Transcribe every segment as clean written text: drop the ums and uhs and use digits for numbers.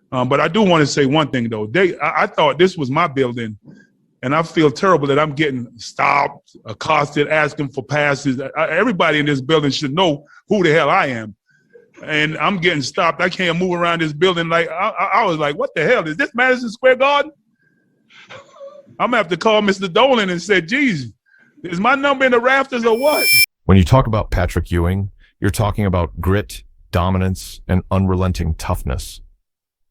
But I do want to say one thing, though. I thought this was my building, and I feel terrible that I'm getting stopped, accosted, asking for passes. Everybody in this building should know who the hell I am. And I'm getting stopped. I can't move around this building. Like I was like, what the hell? Is this Madison Square Garden? I'm going to have to call Mr. Dolan and say, geez, is my number in the rafters or what? When you talk about Patrick Ewing, you're talking about grit, dominance, and unrelenting toughness.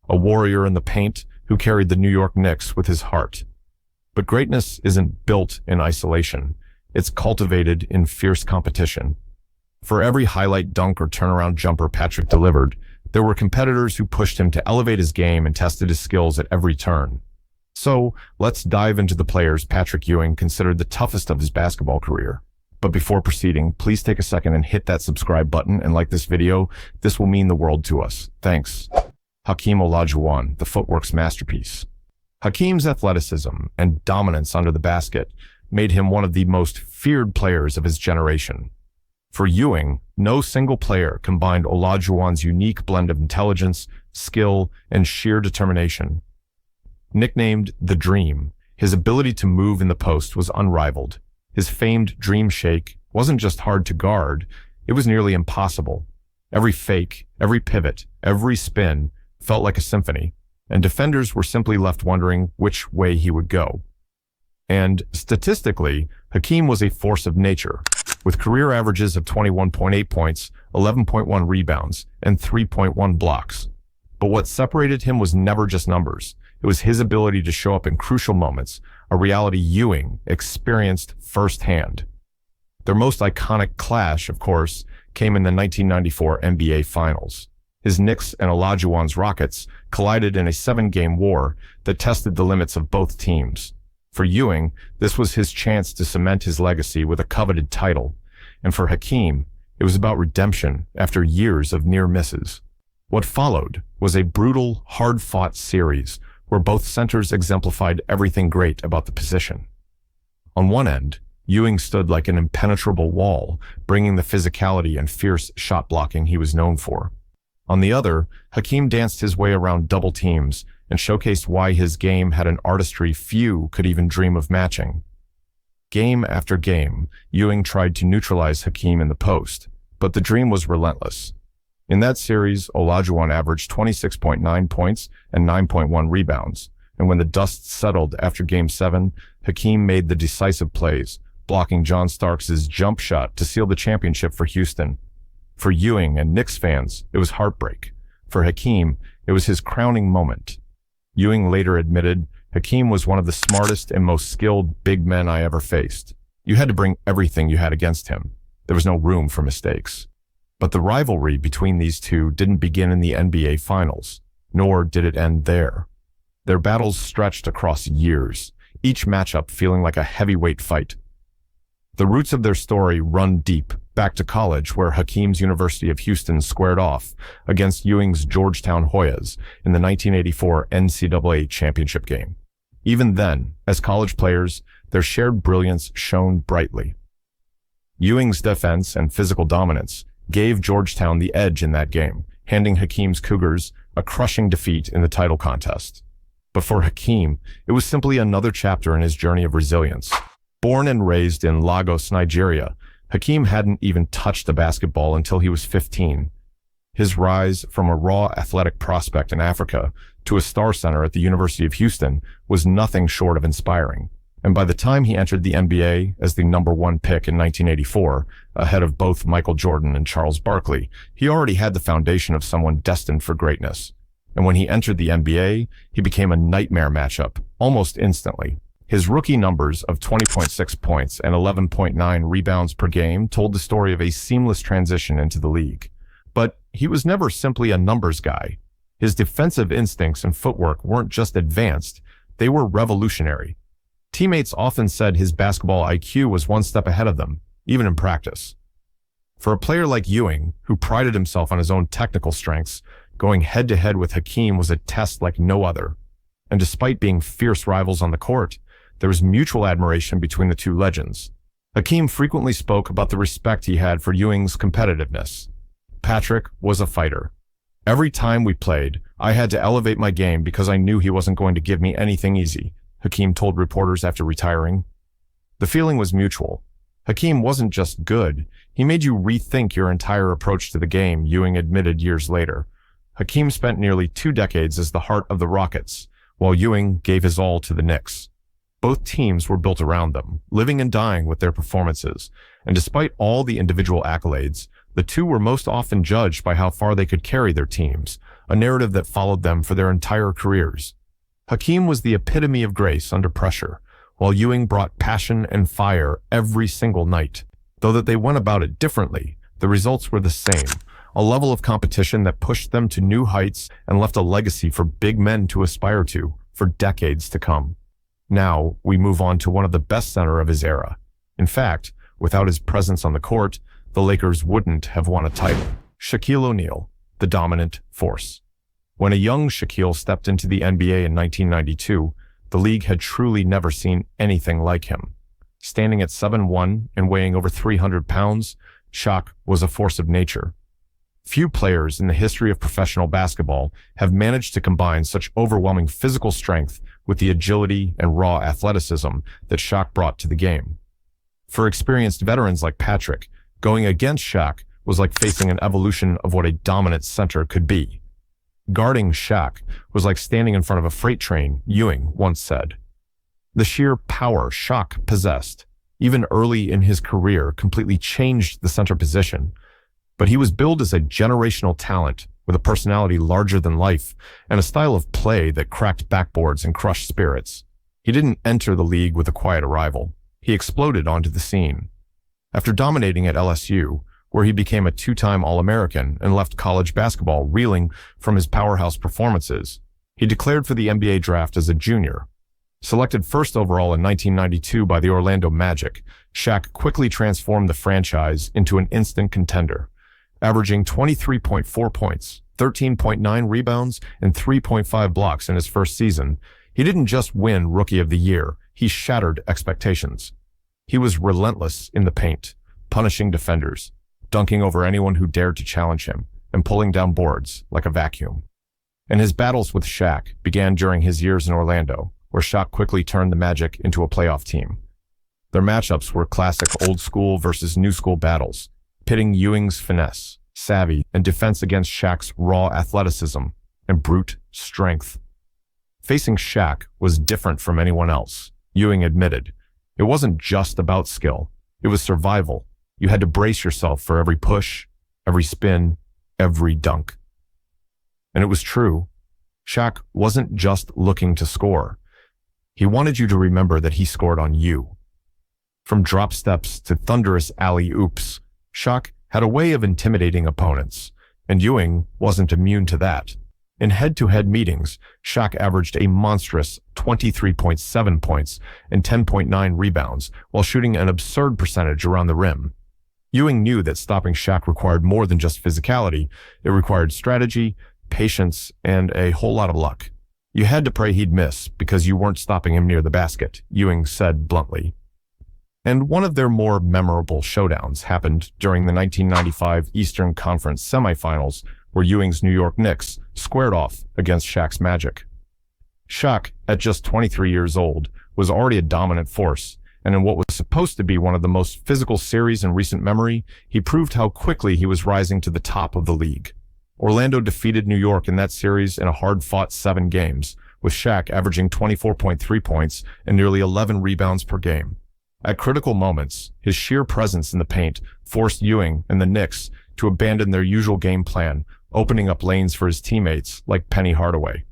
A warrior in the paint who carried the New York Knicks with his heart. But greatness isn't built in isolation. It's cultivated in fierce competition. For every highlight dunk or turnaround jumper Patrick delivered, there were competitors who pushed him to elevate his game and tested his skills at every turn. So, let's dive into the players Patrick Ewing considered the toughest of his basketball career. But before proceeding, please take a second and hit that subscribe button and like this video. This will mean the world to us. Thanks. Hakeem Olajuwon, the footwork's masterpiece. Hakeem's athleticism and dominance under the basket made him one of the most feared players of his generation. For Ewing, no single player combined Olajuwon's unique blend of intelligence, skill, and sheer determination. Nicknamed the Dream, his ability to move in the post was unrivaled. His famed dream shake wasn't just hard to guard, it was nearly impossible. Every fake, every pivot, every spin felt like a symphony, and defenders were simply left wondering which way he would go. And statistically, Hakeem was a force of nature, with career averages of 21.8 points, 11.1 rebounds, and 3.1 blocks. But what separated him was never just numbers. It was his ability to show up in crucial moments, a reality Ewing experienced firsthand. Their most iconic clash, of course, came in the 1994 NBA Finals. His Knicks and Olajuwon's Rockets collided in a 7-game war that tested the limits of both teams. For Ewing, this was his chance to cement his legacy with a coveted title. And for Hakeem, it was about redemption after years of near misses. What followed was a brutal, hard-fought series where both centers exemplified everything great about the position. On one end, Ewing stood like an impenetrable wall, bringing the physicality and fierce shot blocking he was known for. On the other, Hakeem danced his way around double teams and showcased why his game had an artistry few could even dream of matching. Game after game, Ewing tried to neutralize Hakeem in the post, but the dream was relentless. In that series, Olajuwon averaged 26.9 points and 9.1 rebounds, and when the dust settled after Game 7, Hakeem made the decisive plays, blocking John Starks' jump shot to seal the championship for Houston. For Ewing and Knicks fans, it was heartbreak. For Hakeem, it was his crowning moment. Ewing later admitted, Hakeem was one of the smartest and most skilled big men I ever faced. You had to bring everything you had against him. There was no room for mistakes. But the rivalry between these two didn't begin in the NBA Finals, nor did it end there. Their battles stretched across years, each matchup feeling like a heavyweight fight. The roots of their story run deep, back to college where Hakeem's University of Houston squared off against Ewing's Georgetown Hoyas in the 1984 NCAA championship game. Even then, as college players, their shared brilliance shone brightly. Ewing's defense and physical dominance gave Georgetown the edge in that game, handing Hakeem's Cougars a crushing defeat in the title contest. But for Hakeem, it was simply another chapter in his journey of resilience. Born and raised in Lagos, Nigeria, Hakeem hadn't even touched a basketball until he was 15. His rise from a raw athletic prospect in Africa to a star center at the University of Houston was nothing short of inspiring. And by the time he entered the NBA as the #1 pick in 1984, ahead of both Michael Jordan and Charles Barkley, he already had the foundation of someone destined for greatness. And when he entered the NBA, he became a nightmare matchup almost instantly. His rookie numbers of 20.6 points and 11.9 rebounds per game told the story of a seamless transition into the league. But he was never simply a numbers guy. His defensive instincts and footwork weren't just advanced, they were revolutionary. Teammates often said his basketball IQ was one step ahead of them, even in practice. For a player like Ewing, who prided himself on his own technical strengths, going head-to-head with Hakeem was a test like no other. And despite being fierce rivals on the court, there was mutual admiration between the two legends. Hakeem frequently spoke about the respect he had for Ewing's competitiveness. Patrick was a fighter. Every time we played, "I had to elevate my game because I knew he wasn't going to give me anything easy," Hakeem told reporters after retiring. The feeling was mutual. Hakeem wasn't just good, he made you rethink your entire approach to the game, Ewing admitted years later. Hakeem spent nearly 2 decades as the heart of the Rockets, while Ewing gave his all to the Knicks. Both teams were built around them, living and dying with their performances, and despite all the individual accolades, the two were most often judged by how far they could carry their teams, a narrative that followed them for their entire careers. Hakeem was the epitome of grace under pressure, while Ewing brought passion and fire every single night. Though that they went about it differently, the results were the same, a level of competition that pushed them to new heights and left a legacy for big men to aspire to for decades to come. Now, we move on to one of the best center of his era. In fact, without his presence on the court, the Lakers wouldn't have won a title. Shaquille O'Neal, the dominant force. When a young Shaquille stepped into the NBA in 1992, the league had truly never seen anything like him. Standing at 7'1" and weighing over 300 pounds, Shaq was a force of nature. Few players in the history of professional basketball have managed to combine such overwhelming physical strength with the agility and raw athleticism that Shaq brought to the game. For experienced veterans like Patrick, going against Shaq was like facing an evolution of what a dominant center could be. Guarding Shaq was like standing in front of a freight train, Ewing once said. The sheer power Shaq possessed, even early in his career, completely changed the center position. But he was billed as a generational talent with a personality larger than life and a style of play that cracked backboards and crushed spirits. He didn't enter the league with a quiet arrival. He exploded onto the scene. After dominating at LSU, where he became a 2-time All-American and left college basketball reeling from his powerhouse performances, he declared for the NBA draft as a junior. Selected first overall in 1992 by the Orlando Magic, Shaq quickly transformed the franchise into an instant contender. Averaging 23.4 points, 13.9 rebounds, and 3.5 blocks in his first season, he didn't just win Rookie of the Year, he shattered expectations. He was relentless in the paint, punishing defenders, dunking over anyone who dared to challenge him, and pulling down boards like a vacuum. And his battles with Shaq began during his years in Orlando, where Shaq quickly turned the Magic into a playoff team. Their matchups were classic old school versus new school battles, pitting Ewing's finesse, savvy, and defense against Shaq's raw athleticism and brute strength. Facing Shaq was different from anyone else, Ewing admitted. It wasn't just about skill. It was survival. You had to brace yourself for every push, every spin, every dunk. And it was true. Shaq wasn't just looking to score. He wanted you to remember that he scored on you. From drop steps to thunderous alley-oops, Shaq had a way of intimidating opponents, and Ewing wasn't immune to that. In head-to-head meetings, Shaq averaged a monstrous 23.7 points and 10.9 rebounds while shooting an absurd percentage around the rim. Ewing knew that stopping Shaq required more than just physicality. It required strategy, patience, and a whole lot of luck. You had to pray he'd miss because you weren't stopping him near the basket, Ewing said bluntly. And one of their more memorable showdowns happened during the 1995 Eastern Conference semifinals, where Ewing's New York Knicks squared off against Shaq's Magic. Shaq, at just 23 years old, was already a dominant force, and in what was supposed to be one of the most physical series in recent memory, he proved how quickly he was rising to the top of the league. Orlando defeated New York in that series in a hard-fought 7 games, with Shaq averaging 24.3 points and nearly 11 rebounds per game. At critical moments, his sheer presence in the paint forced Ewing and the Knicks to abandon their usual game plan, opening up lanes for his teammates like Penny Hardaway.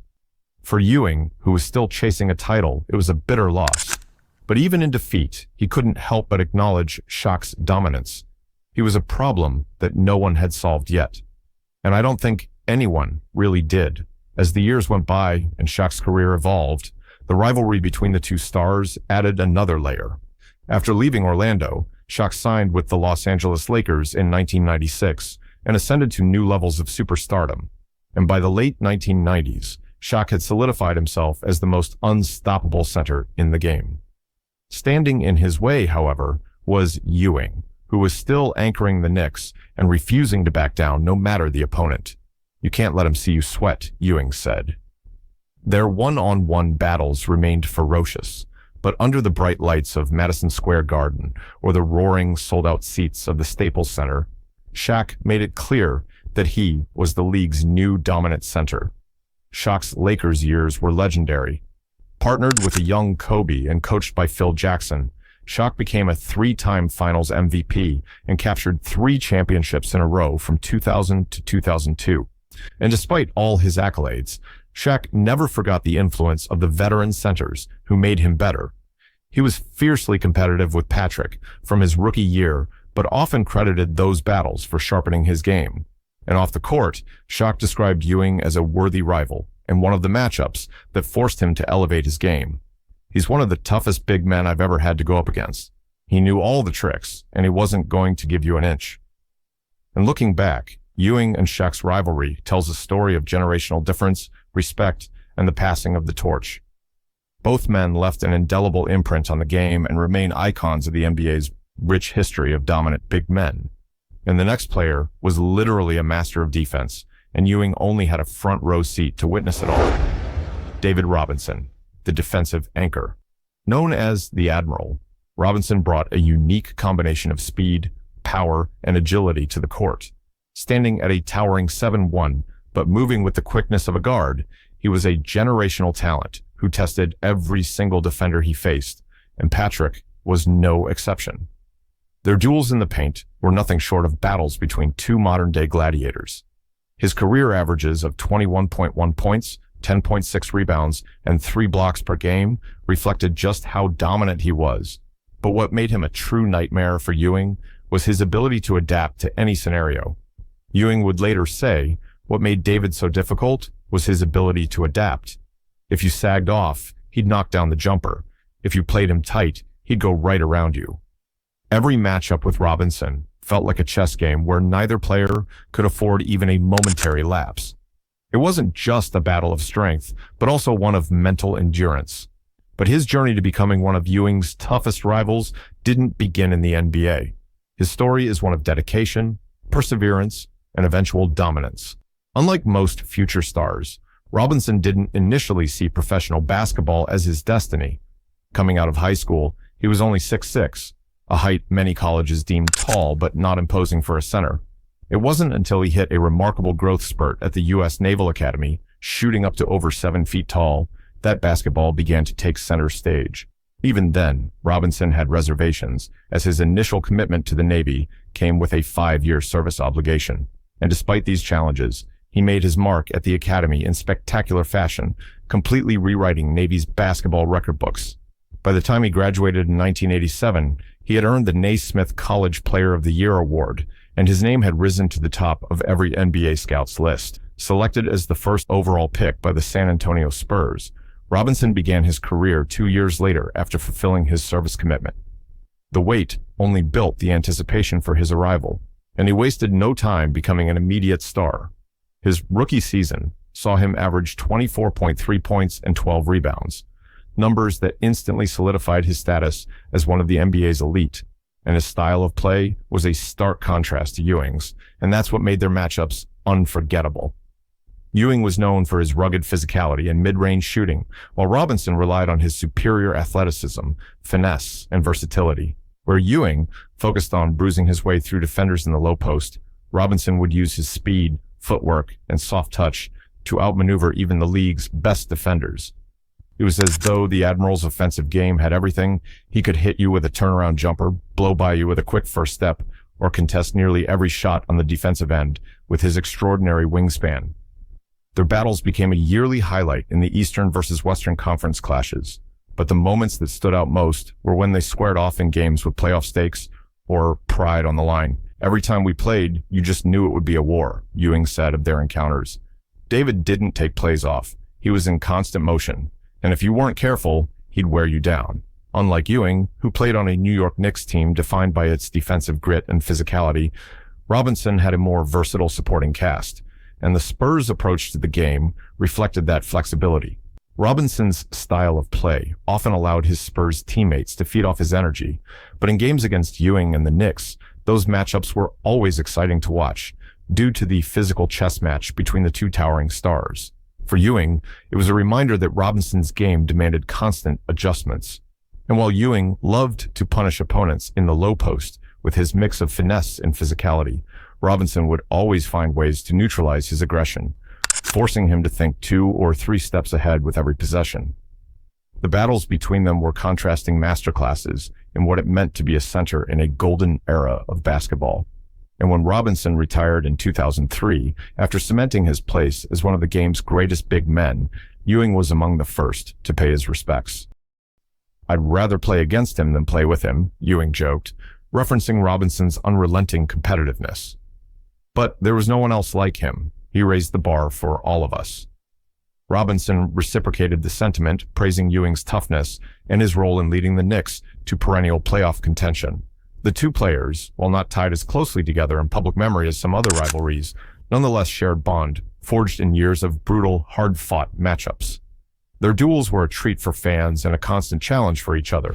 For Ewing, who was still chasing a title, it was a bitter loss. But even in defeat, he couldn't help but acknowledge Shaq's dominance. He was a problem that no one had solved yet. And I don't think anyone really did. As the years went by and Shaq's career evolved, the rivalry between the two stars added another layer. After leaving Orlando, Shaq signed with the Los Angeles Lakers in 1996 and ascended to new levels of superstardom. And by the late 1990s, Shaq had solidified himself as the most unstoppable center in the game. Standing in his way, however, was Ewing, who was still anchoring the Knicks and refusing to back down no matter the opponent. You can't let him see you sweat, Ewing said. Their one-on-one battles remained ferocious, but under the bright lights of Madison Square Garden or the roaring, sold-out seats of the Staples Center, Shaq made it clear that he was the league's new dominant center. Shaq's Lakers years were legendary. Partnered with a young Kobe and coached by Phil Jackson, Shaq became a three-time Finals MVP and captured 3 championships in a row from 2000 to 2002. And despite all his accolades, Shaq never forgot the influence of the veteran centers who made him better. He was fiercely competitive with Patrick from his rookie year, but often credited those battles for sharpening his game. And off the court, Shaq described Ewing as a worthy rival and one of the matchups that forced him to elevate his game. He's one of the toughest big men I've ever had to go up against. He knew all the tricks, and he wasn't going to give you an inch. And looking back, Ewing and Shaq's rivalry tells a story of generational difference, respect, and the passing of the torch. Both men left an indelible imprint on the game and remain icons of the NBA's rich history of dominant big men. And the next player was literally a master of defense, and Ewing only had a front row seat to witness it all. David Robinson, the defensive anchor. Known as the Admiral, Robinson brought a unique combination of speed, power, and agility to the court. Standing at a towering 7'1", but moving with the quickness of a guard, he was a generational talent who tested every single defender he faced, and Patrick was no exception. Their duels in the paint were nothing short of battles between 2 modern-day gladiators. His career averages of 21.1 points, 10.6 rebounds, and 3 blocks per game reflected just how dominant he was. But what made him a true nightmare for Ewing was his ability to adapt to any scenario. Ewing would later say, what made David so difficult was his ability to adapt. If you sagged off, he'd knock down the jumper. If you played him tight, he'd go right around you. Every matchup with Robinson felt like a chess game where neither player could afford even a momentary lapse. It wasn't just a battle of strength, but also one of mental endurance. But his journey to becoming one of Ewing's toughest rivals didn't begin in the NBA. His story is one of dedication, perseverance, and eventual dominance. Unlike most future stars, Robinson didn't initially see professional basketball as his destiny. Coming out of high school, he was only 6'6", a height many colleges deemed tall but not imposing for a center. It wasn't until he hit a remarkable growth spurt at the U.S. Naval Academy, shooting up to over 7 feet tall, that basketball began to take center stage. Even then, Robinson had reservations, as his initial commitment to the Navy came with a 5-year service obligation. And despite these challenges, he made his mark at the Academy in spectacular fashion, completely rewriting Navy's basketball record books. By the time he graduated in 1987, he had earned the Naismith College Player of the Year award, and his name had risen to the top of every NBA scout's list. Selected as the first overall pick by the San Antonio Spurs, Robinson began his career 2 years later after fulfilling his service commitment. The wait only built the anticipation for his arrival, and he wasted no time becoming an immediate star. His rookie season saw him average 24.3 points and 12 rebounds, numbers that instantly solidified his status as one of the NBA's elite, and his style of play was a stark contrast to Ewing's, and that's what made their matchups unforgettable. Ewing was known for his rugged physicality and mid-range shooting, while Robinson relied on his superior athleticism, finesse, and versatility. Where Ewing focused on bruising his way through defenders in the low post, Robinson would use his speed, footwork, and soft touch to outmaneuver even the league's best defenders. It was as though the Admiral's offensive game had everything. He could hit you with a turnaround jumper, blow by you with a quick first step, or contest nearly every shot on the defensive end with his extraordinary wingspan. Their battles became a yearly highlight in the Eastern versus Western Conference clashes, but the moments that stood out most were when they squared off in games with playoff stakes or pride on the line. Every time we played, you just knew it would be a war, Ewing said of their encounters. David didn't take plays off. He was in constant motion, and if you weren't careful, he'd wear you down. Unlike Ewing, who played on a New York Knicks team defined by its defensive grit and physicality, Robinson had a more versatile supporting cast, and the Spurs' approach to the game reflected that flexibility. Robinson's style of play often allowed his Spurs teammates to feed off his energy, but in games against Ewing and the Knicks, those matchups were always exciting to watch, due to the physical chess match between the two towering stars. For Ewing, it was a reminder that Robinson's game demanded constant adjustments. And while Ewing loved to punish opponents in the low post with his mix of finesse and physicality, Robinson would always find ways to neutralize his aggression, forcing him to think 2 or 3 steps ahead with every possession. The battles between them were contrasting masterclasses in what it meant to be a center in a golden era of basketball. And when Robinson retired in 2003, after cementing his place as one of the game's greatest big men, Ewing was among the first to pay his respects. "I'd rather play against him than play with him," Ewing joked, referencing Robinson's unrelenting competitiveness. But there was no one else like him. He raised the bar for all of us. Robinson reciprocated the sentiment, praising Ewing's toughness and his role in leading the Knicks to perennial playoff contention. The two players, while not tied as closely together in public memory as some other rivalries, nonetheless shared bond, forged in years of brutal, hard-fought matchups. Their duels were a treat for fans and a constant challenge for each other.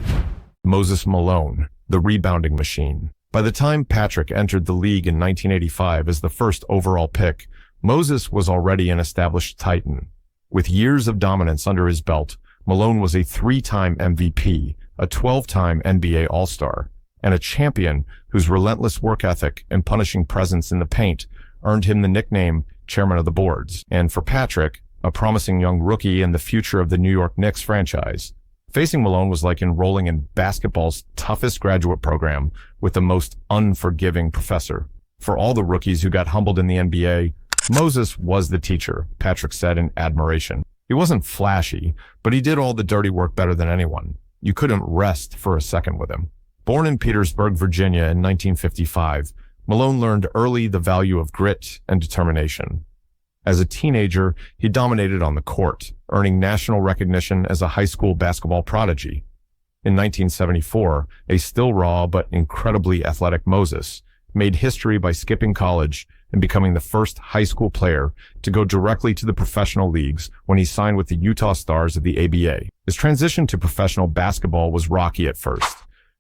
Moses Malone, the rebounding machine. By the time Patrick entered the league in 1985 as the first overall pick, Moses was already an established titan. With years of dominance under his belt, Malone was a 3-time MVP, a 12-time NBA All-Star, and a champion whose relentless work ethic and punishing presence in the paint earned him the nickname Chairman of the Boards. And for Patrick, a promising young rookie and the future of the New York Knicks franchise, facing Malone was like enrolling in basketball's toughest graduate program with the most unforgiving professor. For all the rookies who got humbled in the NBA, Moses was the teacher, Patrick said in admiration. He wasn't flashy, but he did all the dirty work better than anyone. You couldn't rest for a second with him. Born in Petersburg, Virginia in 1955, Malone learned early the value of grit and determination. As a teenager, he dominated on the court, earning national recognition as a high school basketball prodigy. In 1974, a still raw but incredibly athletic Moses made history by skipping college and becoming the first high school player to go directly to the professional leagues when he signed with the Utah Stars of the ABA. His transition to professional basketball was rocky at first.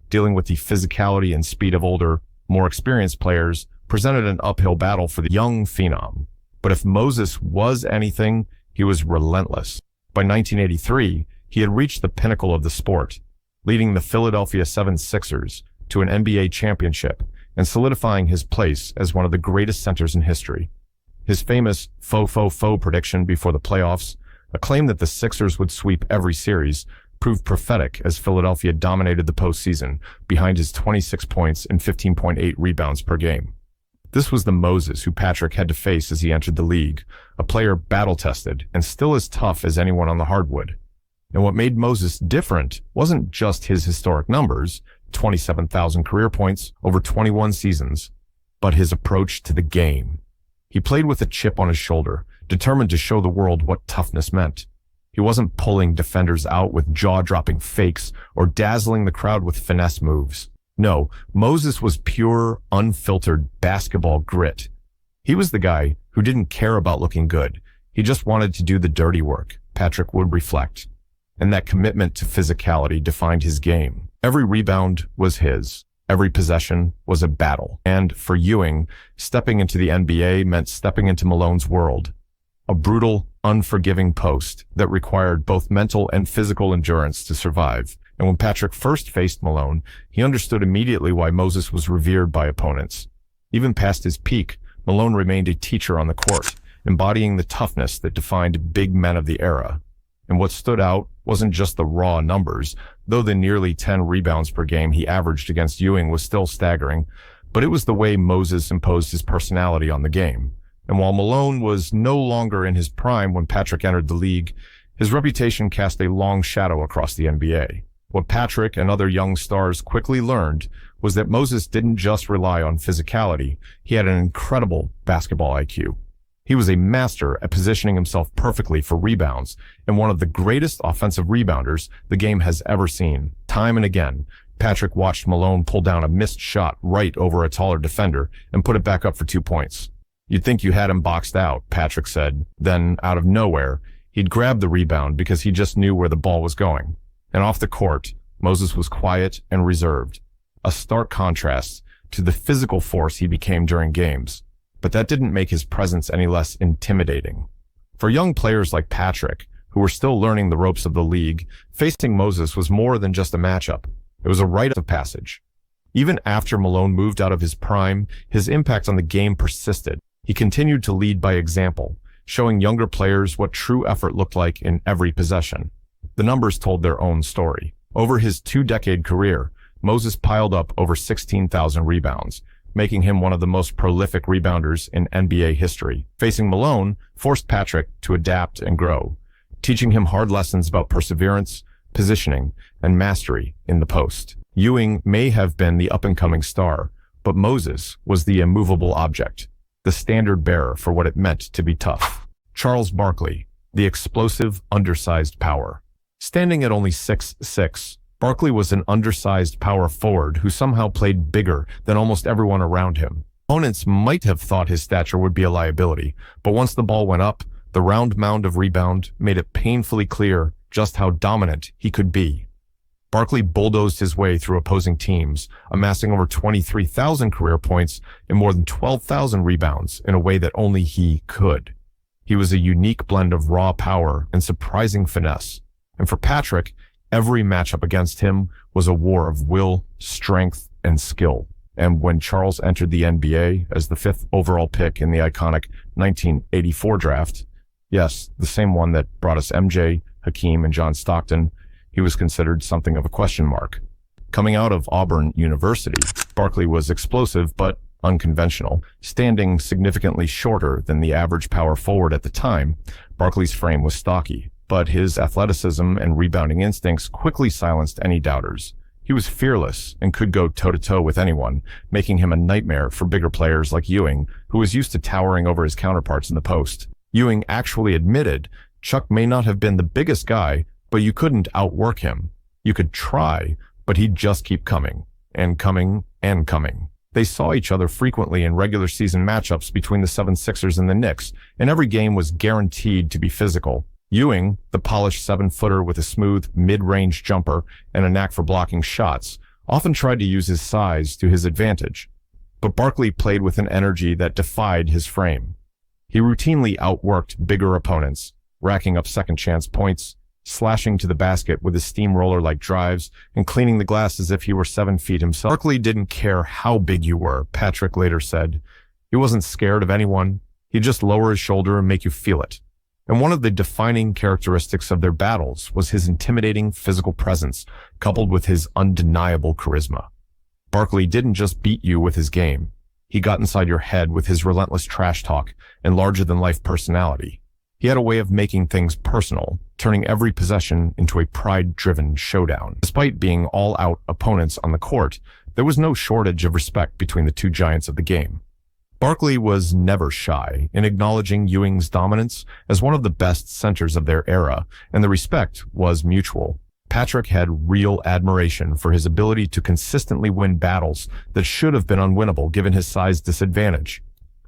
Dealing with the physicality and speed of older, more experienced players presented an uphill battle for the young phenom. But if Moses was anything, he was relentless. By 1983, he had reached the pinnacle of the sport, leading the Philadelphia 76ers to an NBA championship and solidifying his place as one of the greatest centers in history. His famous faux prediction before the playoffs, a claim that the Sixers would sweep every series, proved prophetic as Philadelphia dominated the postseason behind his 26 points and 15.8 rebounds per game. This was the Moses who Patrick had to face as he entered the league, a player battle-tested and still as tough as anyone on the hardwood. And what made Moses different wasn't just his historic numbers, 27,000 career points over 21 seasons, but his approach to the game. He played with a chip on his shoulder, determined to show the world what toughness meant. He wasn't pulling defenders out with jaw-dropping fakes or dazzling the crowd with finesse moves. No, Moses was pure, unfiltered basketball grit. He was the guy who didn't care about looking good. He just wanted to do the dirty work, Patrick would reflect. And that commitment to physicality defined his game. Every rebound was his. Every possession was a battle. And for Ewing, stepping into the NBA meant stepping into Malone's world. A brutal, unforgiving post that required both mental and physical endurance to survive. And when Patrick first faced Malone, he understood immediately why Moses was revered by opponents. Even past his peak, Malone remained a teacher on the court, embodying the toughness that defined big men of the era. And what stood out wasn't just the raw numbers, though the nearly 10 rebounds per game he averaged against Ewing was still staggering, but it was the way Moses imposed his personality on the game. And while Malone was no longer in his prime when Patrick entered the league, his reputation cast a long shadow across the NBA. What Patrick and other young stars quickly learned was that Moses didn't just rely on physicality, he had an incredible basketball IQ. He was a master at positioning himself perfectly for rebounds and one of the greatest offensive rebounders the game has ever seen. Time and again, Patrick watched Malone pull down a missed shot right over a taller defender and put it back up for 2 points. You'd think you had him boxed out, Patrick said. Then, out of nowhere, he'd grab the rebound because he just knew where the ball was going. And off the court, Moses was quiet and reserved, a stark contrast to the physical force he became during games. but that didn't make his presence any less intimidating. For young players like Patrick, who were still learning the ropes of the league, facing Moses was more than just a matchup. It was a rite of passage. Even after Malone moved out of his prime, his impact on the game persisted. He continued to lead by example, showing younger players what true effort looked like in every possession. The numbers told their own story. Over his 2-decade career, Moses piled up over 16,000 rebounds, making him one of the most prolific rebounders in NBA history. Facing Malone forced Patrick to adapt and grow, teaching him hard lessons about perseverance, positioning, and mastery in the post. Ewing may have been the up-and-coming star, but Moses was the immovable object, the standard bearer for what it meant to be tough. Charles Barkley, the explosive, undersized power. Standing at only 6'6", Barkley was an undersized power forward who somehow played bigger than almost everyone around him. Opponents might have thought his stature would be a liability, but once the ball went up, the round mound of rebound made it painfully clear just how dominant he could be. Barkley bulldozed his way through opposing teams, amassing over 23,000 career points and more than 12,000 rebounds in a way that only he could. He was a unique blend of raw power and surprising finesse. And for Patrick, every matchup against him was a war of will, strength, and skill. And when Charles entered the NBA as the 5th overall pick in the iconic 1984 draft, yes, the same one that brought us MJ, Hakeem, and John Stockton, he was considered something of a question mark. Coming out of Auburn University, Barkley was explosive but unconventional. Standing significantly shorter than the average power forward at the time, Barkley's frame was stocky, but his athleticism and rebounding instincts quickly silenced any doubters. He was fearless and could go toe-to-toe with anyone, making him a nightmare for bigger players like Ewing, who was used to towering over his counterparts in the post. Ewing actually admitted Chuck may not have been the biggest guy, but you couldn't outwork him. You could try, but he'd just keep coming, and coming, and coming. They saw each other frequently in regular season matchups between the 76ers and the Knicks, and every game was guaranteed to be physical. Ewing, the polished 7-footer with a smooth, mid-range jumper and a knack for blocking shots, often tried to use his size to his advantage. But Barkley played with an energy that defied his frame. He routinely outworked bigger opponents, racking up second-chance points, slashing to the basket with his steamroller-like drives, and cleaning the glass as if he were 7 feet himself. Barkley didn't care how big you were, Patrick later said. He wasn't scared of anyone. He'd just lower his shoulder and make you feel it. And one of the defining characteristics of their battles was his intimidating physical presence, coupled with his undeniable charisma. Barkley didn't just beat you with his game. He got inside your head with his relentless trash talk and larger-than-life personality. He had a way of making things personal, turning every possession into a pride-driven showdown. Despite being all-out opponents on the court, there was no shortage of respect between the two giants of the game. Barkley was never shy in acknowledging Ewing's dominance as one of the best centers of their era, and the respect was mutual. Patrick had real admiration for his ability to consistently win battles that should have been unwinnable given his size disadvantage.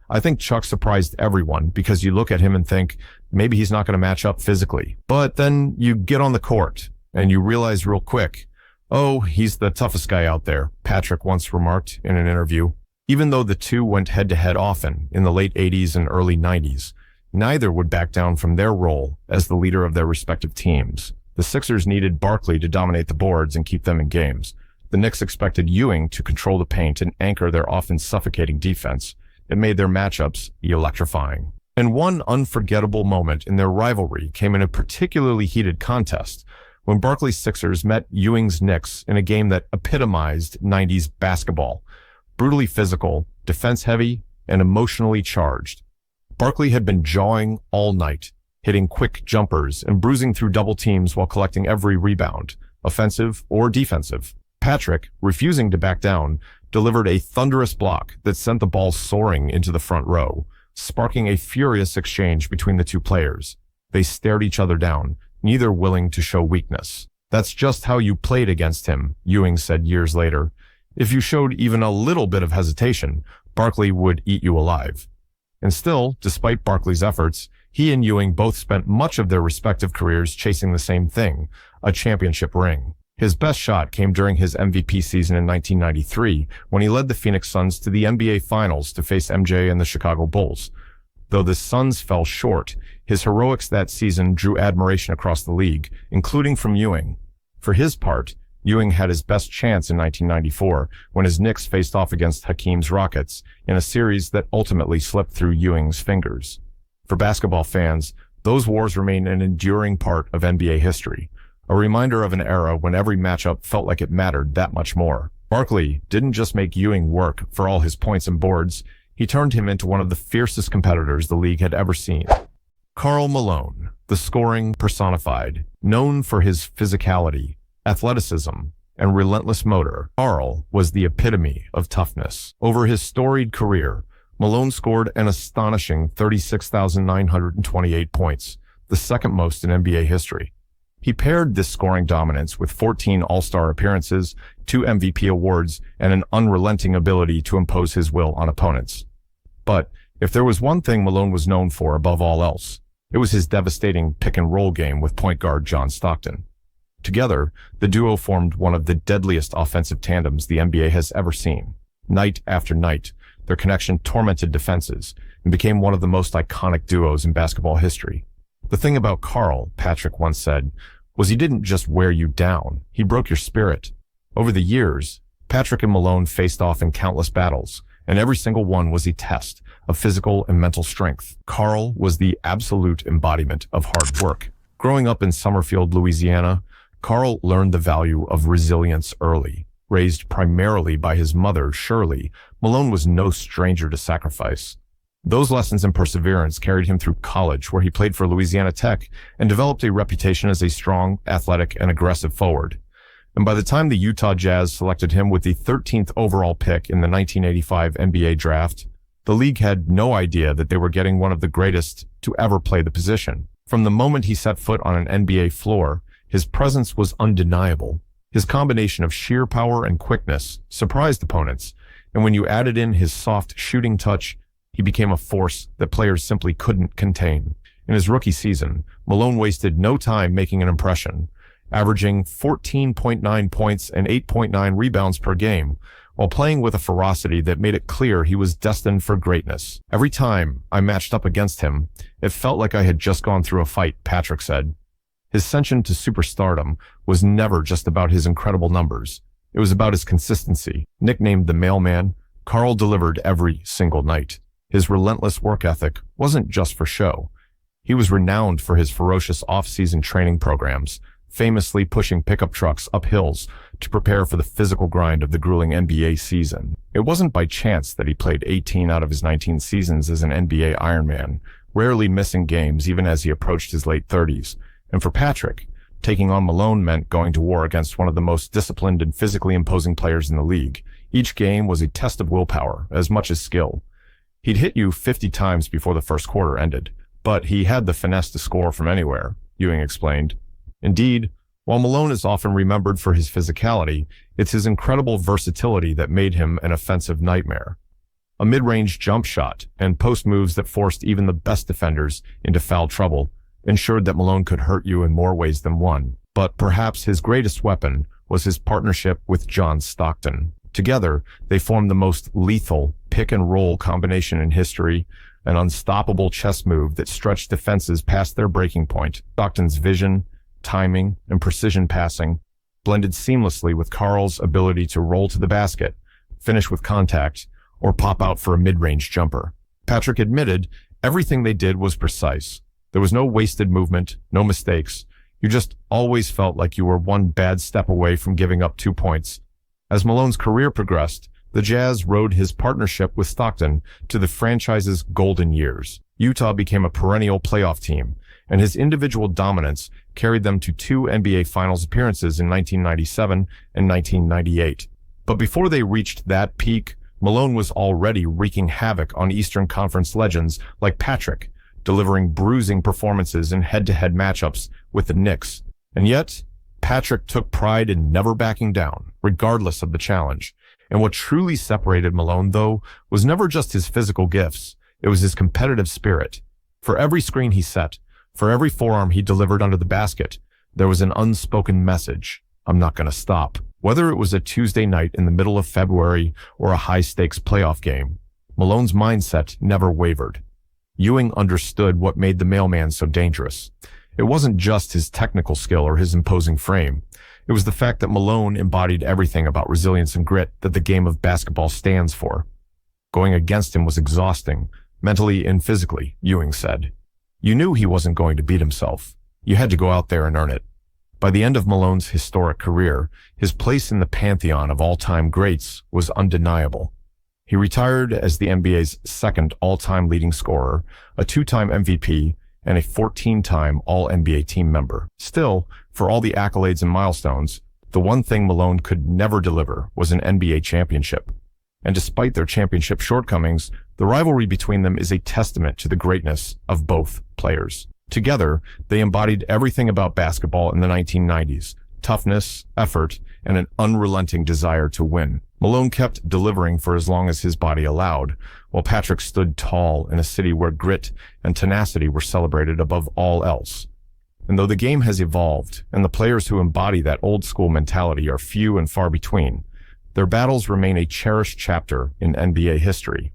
I think Chuck surprised everyone because you look at him and think, maybe he's not going to match up physically. But then you get on the court and you realize real quick, oh, he's the toughest guy out there, Patrick once remarked in an interview. Even though the two went head-to-head often in the late 80s and early 90s, neither would back down from their role as the leader of their respective teams. The Sixers needed Barkley to dominate the boards and keep them in games. The Knicks expected Ewing to control the paint and anchor their often suffocating defense. It made their matchups electrifying. And one unforgettable moment in their rivalry came in a particularly heated contest when Barkley's Sixers met Ewing's Knicks in a game that epitomized 90s basketball. Brutally physical, defense-heavy, and emotionally charged. Barkley had been jawing all night, hitting quick jumpers and bruising through double teams while collecting every rebound, offensive or defensive. Patrick, refusing to back down, delivered a thunderous block that sent the ball soaring into the front row, sparking a furious exchange between the two players. They stared each other down, neither willing to show weakness. That's just how you played against him, Ewing said years later. If you showed even a little bit of hesitation, Barkley would eat you alive. And still, despite Barkley's efforts, he and Ewing both spent much of their respective careers chasing the same thing, a championship ring. His best shot came during his MVP season in 1993 when he led the Phoenix Suns to the NBA Finals to face MJ and the Chicago Bulls. Though the Suns fell short, his heroics that season drew admiration across the league, including from Ewing. For his part, Ewing had his best chance in 1994 when his Knicks faced off against Hakeem's Rockets in a series that ultimately slipped through Ewing's fingers. For basketball fans, those wars remain an enduring part of NBA history, a reminder of an era when every matchup felt like it mattered that much more. Barkley didn't just make Ewing work for all his points and boards, he turned him into one of the fiercest competitors the league had ever seen. Karl Malone, the scoring personified, known for his physicality, athleticism, and relentless motor, Karl was the epitome of toughness. Over his storied career, Malone scored an astonishing 36,928 points, the second most in NBA history. He paired this scoring dominance with 14 All-Star appearances, 2 MVP awards, and an unrelenting ability to impose his will on opponents. But if there was one thing Malone was known for above all else, it was his devastating pick-and-roll game with point guard John Stockton. Together, the duo formed one of the deadliest offensive tandems the NBA has ever seen. Night after night, their connection tormented defenses and became one of the most iconic duos in basketball history. The thing about Karl, Patrick once said, was he didn't just wear you down, he broke your spirit. Over the years, Patrick and Malone faced off in countless battles, and every single one was a test of physical and mental strength. Karl was the absolute embodiment of hard work. Growing up in Summerfield, Louisiana, Karl learned the value of resilience early. Raised primarily by his mother, Shirley, Malone was no stranger to sacrifice. Those lessons and perseverance carried him through college, where he played for Louisiana Tech and developed a reputation as a strong, athletic, and aggressive forward. And by the time the Utah Jazz selected him with the 13th overall pick in the 1985 NBA draft, the league had no idea that they were getting one of the greatest to ever play the position. From the moment he set foot on an NBA floor, his presence was undeniable. His combination of sheer power and quickness surprised opponents, and when you added in his soft shooting touch, he became a force that players simply couldn't contain. In his rookie season, Malone wasted no time making an impression, averaging 14.9 points and 8.9 rebounds per game, while playing with a ferocity that made it clear he was destined for greatness. Every time I matched up against him, it felt like I had just gone through a fight, Patrick said. His ascension to superstardom was never just about his incredible numbers. It was about his consistency. Nicknamed the mailman, Karl delivered every single night. His relentless work ethic wasn't just for show. He was renowned for his ferocious off-season training programs, famously pushing pickup trucks up hills to prepare for the physical grind of the grueling NBA season. It wasn't by chance that he played 18 out of his 19 seasons as an NBA Ironman, rarely missing games even as he approached his late 30s. And for Patrick, taking on Malone meant going to war against one of the most disciplined and physically imposing players in the league. Each game was a test of willpower, as much as skill. He'd hit you 50 times before the first quarter ended, but he had the finesse to score from anywhere, Ewing explained. Indeed, while Malone is often remembered for his physicality, it's his incredible versatility that made him an offensive nightmare. A mid-range jump shot and post moves that forced even the best defenders into foul trouble ensured that Malone could hurt you in more ways than one. But perhaps his greatest weapon was his partnership with John Stockton. Together, they formed the most lethal pick-and-roll combination in history, an unstoppable chess move that stretched defenses past their breaking point. Stockton's vision, timing, and precision passing blended seamlessly with Karl's ability to roll to the basket, finish with contact, or pop out for a mid-range jumper. Patrick admitted everything they did was precise. There was no wasted movement, no mistakes. You just always felt like you were one bad step away from giving up 2 points. As Malone's career progressed, the Jazz rode his partnership with Stockton to the franchise's golden years. Utah became a perennial playoff team, and his individual dominance carried them to 2 NBA Finals appearances in 1997 and 1998. But before they reached that peak, Malone was already wreaking havoc on Eastern Conference legends like Patrick, delivering bruising performances in head-to-head matchups with the Knicks. And yet, Patrick took pride in never backing down, regardless of the challenge. And what truly separated Malone, though, was never just his physical gifts. It was his competitive spirit. For every screen he set, for every forearm he delivered under the basket, there was an unspoken message. I'm not going to stop. Whether it was a Tuesday night in the middle of February or a high-stakes playoff game, Malone's mindset never wavered. Ewing understood what made the mailman so dangerous. It wasn't just his technical skill or his imposing frame. It was the fact that Malone embodied everything about resilience and grit that the game of basketball stands for. Going against him was exhausting, mentally and physically, Ewing said. You knew he wasn't going to beat himself. You had to go out there and earn it. By the end of Malone's historic career, his place in the pantheon of all-time greats was undeniable. He retired as the NBA's second all-time leading scorer, a 2-time MVP, and a 14-time All-NBA team member. Still, for all the accolades and milestones, the one thing Malone could never deliver was an NBA championship. And despite their championship shortcomings, the rivalry between them is a testament to the greatness of both players. Together, they embodied everything about basketball in the 1990s: toughness, effort, and an unrelenting desire to win. Malone kept delivering for as long as his body allowed, while Patrick stood tall in a city where grit and tenacity were celebrated above all else. And though the game has evolved, and the players who embody that old-school mentality are few and far between, their battles remain a cherished chapter in NBA history.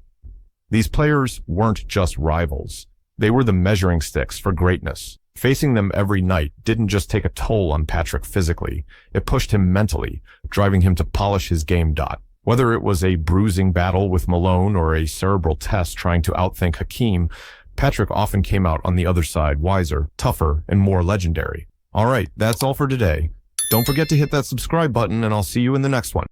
These players weren't just rivals. They were the measuring sticks for greatness. Facing them every night didn't just take a toll on Patrick physically, it pushed him mentally, driving him to polish his game. Whether it was a bruising battle with Malone or a cerebral test trying to outthink Hakeem, Patrick often came out on the other side wiser, tougher, and more legendary. All right, that's all for today. Don't forget to hit that subscribe button, and I'll see you in the next one.